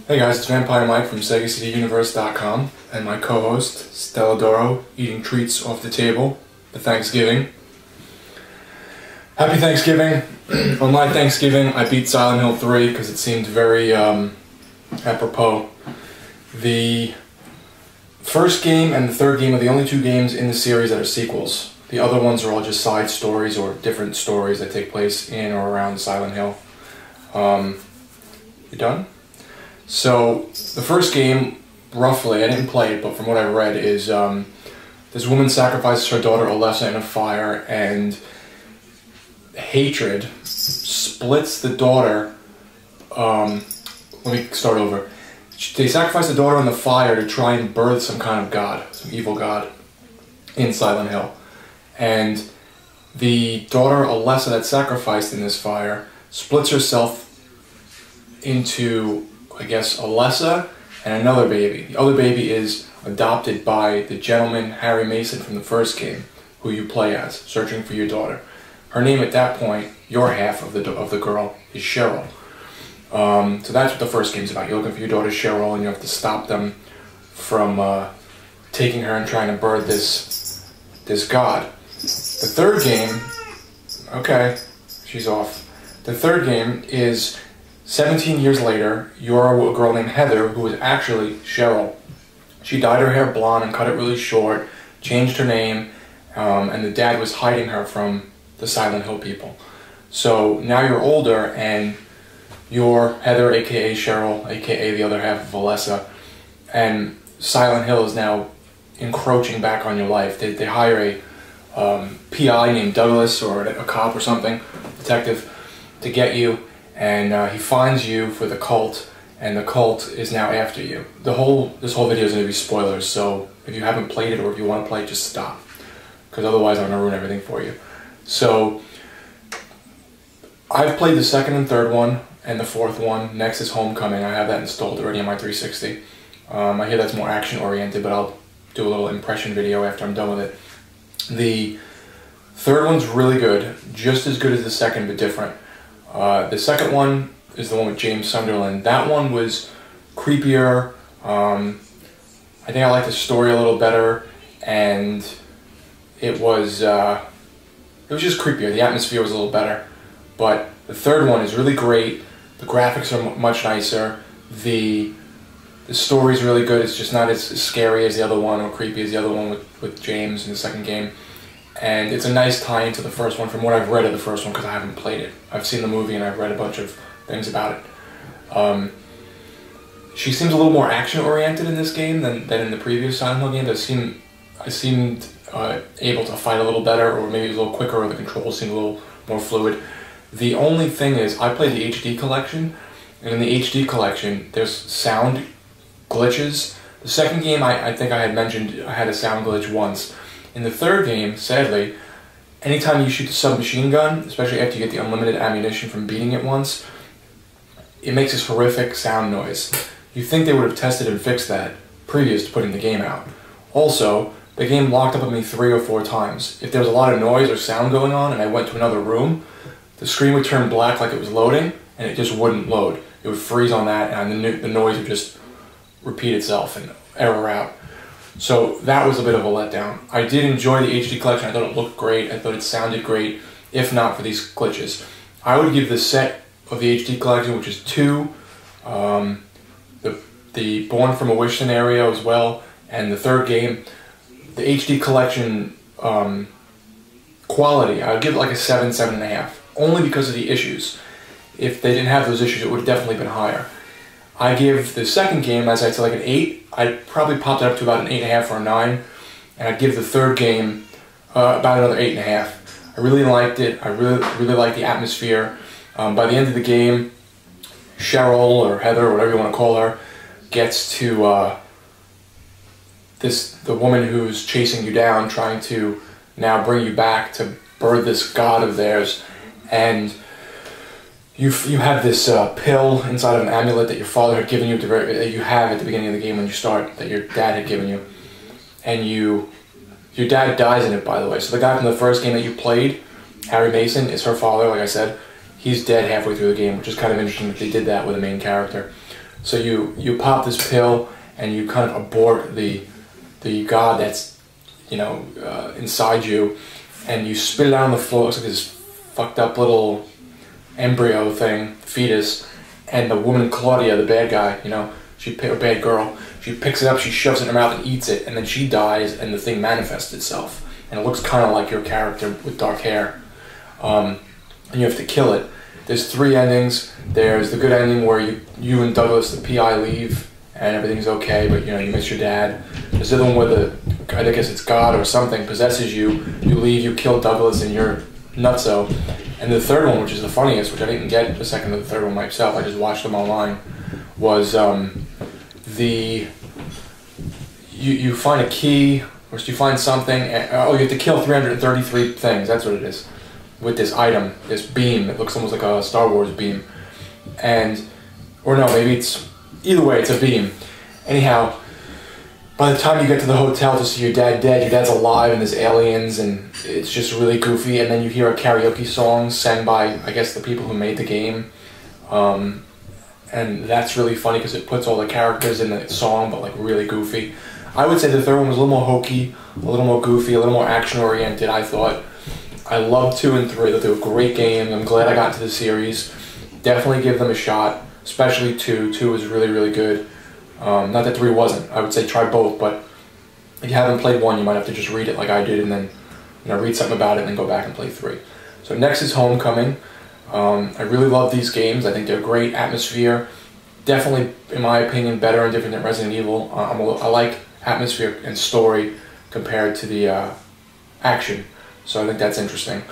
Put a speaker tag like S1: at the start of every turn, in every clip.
S1: Hey guys, it's Vampire Mike from SegaCityUniverse.com and my co-host, Stella eating treats off the table for Thanksgiving. Happy Thanksgiving. On my Thanksgiving, I beat Silent Hill 3 because it seemed very apropos. The first game and the third game are the only two games in the series that are sequels. The other ones are all just side stories or different stories that take place in or around Silent Hill. You done? So, the first game, roughly, I didn't play it, but from what I read, is this woman sacrifices her daughter Alessa in a fire, and hatred splits the daughter. Let me start over. They sacrifice the daughter in the fire to try and birth some kind of god, some evil god, in Silent Hill. And the daughter Alessa that's sacrificed in this fire splits herself into, I guess, Alessa and another baby. The other baby is adopted by the gentleman, Harry Mason, from the first game, who you play as, searching for your daughter. Her name at that point, your half of the girl, is Cheryl. So that's what the first game's about. You're looking for your daughter Cheryl, and you have to stop them from taking her and trying to birth this god. The third game, okay, she's off. The third game is 17 years later. You're a girl named Heather, who is actually Cheryl. She dyed her hair blonde and cut it really short, changed her name, and the dad was hiding her from the Silent Hill people. So now you're older, and you're Heather, aka Cheryl, aka the other half of Alessa, and Silent Hill is now encroaching back on your life. They hire a PI named Douglas, or a cop or something, detective, to get you, and he finds you for the cult, and the cult is now after you. This whole video is going to be spoilers, so if you haven't played it or if you want to play it, just stop, because otherwise I'm going to ruin everything for you. So I've played the second and third one and the fourth one. Next is Homecoming. I have that installed already on my 360. I hear that's more action oriented, but I'll do a little impression video after I'm done with it. The third one's really good, just as good as the second, but different. The second one is the one with James Sunderland. That one was creepier. I think I liked the story a little better, and it was just creepier. The atmosphere was a little better. But the third one is really great. The graphics are much nicer. The story's really good. It's just not as scary as the other one or creepy as the other one with James in the second game. And it's a nice tie-in to the first one from what I've read of the first one, because I haven't played it. I've seen the movie and I've read a bunch of things about it. She seems a little more action-oriented in this game than in the previous Silent Hill game. I seemed able to fight a little better, or maybe it was a little quicker, or the controls seemed a little more fluid. The only thing is, I played the HD collection, and in the HD collection, there's sound glitches. The second game, I think I had mentioned I had a sound glitch once. In the third game, sadly, anytime you shoot the submachine gun, especially after you get the unlimited ammunition from beating it once, it makes this horrific sound noise. You'd think they would have tested and fixed that previous to putting the game out. Also, the game locked up on me 3 or 4 times. If there was a lot of noise or sound going on and I went to another room, the screen would turn black like it was loading, and it just wouldn't load. It would freeze on that, and the noise would just repeat itself and error out. So that was a bit of a letdown. I did enjoy the HD collection. I thought it looked great. I thought it sounded great, if not for these glitches. I would give the set of the HD collection, which is 2, the Born from a Wish scenario as well, and the third game, the HD collection quality, I would give it like a 7, 7.5. Only because of the issues. If they didn't have those issues, it would have definitely been higher. I give the second game, as I'd say, like an 8. I'd probably popped it up to about an 8.5 or a 9. And I'd give the third game about another 8.5. I really liked it. I really liked the atmosphere. By the end of the game, Cheryl, or Heather, or whatever you want to call her, gets to the woman who's chasing you down, trying to now bring you back to birth this god of theirs. And you have this pill inside of an amulet that your father had given you, that you have at the beginning of the game when you start, that your dad had given you. And your dad dies in it, by the way. So the guy from the first game that you played, Harry Mason, is her father, like I said. He's dead halfway through the game, which is kind of interesting that they did that with the main character. So you pop this pill and you kind of abort the god that's, you know, inside you, and you spit it out on the floor. It looks like this fucked up little embryo thing, fetus, and the woman Claudia, the bad guy, you know, or bad girl, she picks it up, she shoves it in her mouth and eats it, and then she dies, and the thing manifests itself, and it looks kind of like your character with dark hair, and you have to kill it. There's 3 endings. There's the good ending where you and Douglas, the PI, leave, and everything's okay, but you know, you miss your dad. There's the other one where I guess it's God or something possesses you. You leave, you kill Douglas, and you're nutso. And the third one, which is the funniest, which I didn't get the second or the third one myself, I just watched them online, was you find a key, or you find something, and, you have to kill 333 things, that's what it is, with this item, this beam that looks almost like a Star Wars beam. Or no, maybe it's, either way, it's a beam. Anyhow, by the time you get to the hotel to see your dad dead, your dad's alive and there's aliens, and it's just really goofy, and then you hear a karaoke song sang by, I guess, the people who made the game. And that's really funny because it puts all the characters in the song, but like really goofy. I would say the third one was a little more hokey, a little more goofy, a little more action-oriented, I thought. I love 2 and 3. They were great games. I'm glad I got into the series. Definitely give them a shot, especially 2. 2 was really, really good. Not that 3 wasn't. I would say try both, but if you haven't played 1, you might have to just read it like I did, and then, you know, read something about it and then go back and play 3. So next is Homecoming. I really love these games. I think they're great atmosphere. Definitely, in my opinion, better and different than Resident Evil. I like atmosphere and story compared to the action. So I think that's interesting.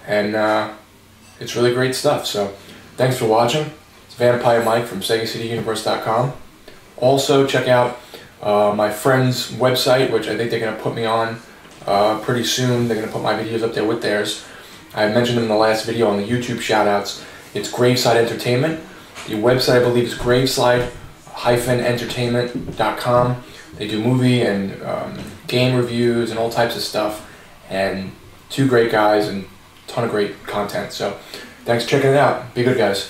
S1: And it's really great stuff. So thanks for watching. It's Vampire Mike from SegaCityUniverse.com. Also, check out my friend's website, which I think they're going to put me on pretty soon. They're going to put my videos up there with theirs. I mentioned them in the last video on the YouTube shoutouts. It's Graveside Entertainment. The website, I believe, is graveside-entertainment.com. They do movie and game reviews and all types of stuff. And 2 great guys and a ton of great content. So thanks for checking it out. Be good, guys.